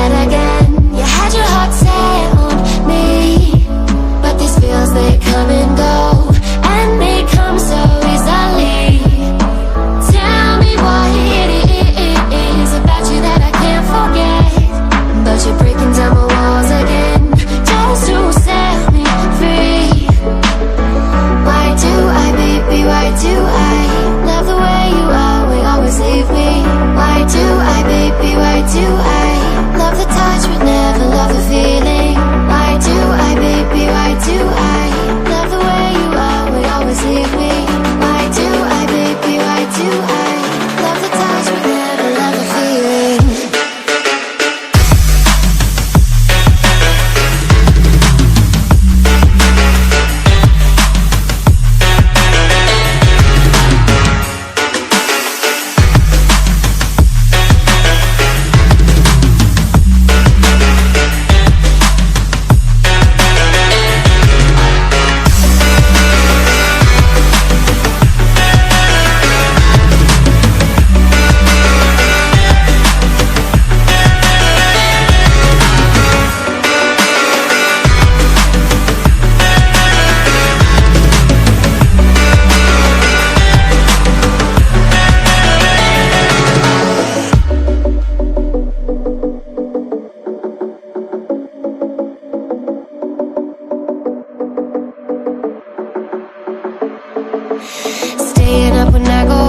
that again. You had your heart set on me, but these feels, they come and go, and they come so easily. Tell me what it is about you that I can't forget, but you're breaking down my walls again, just to set me free. Why do I, baby, why do I love the way you are, we always leave me? Why do I, baby, why do I love the touch but never love the feeling? Why do I, baby, why do I love the way you are, we always leave me? Why do I, baby, why do I love the touch but never love the feeling? Staying up when I go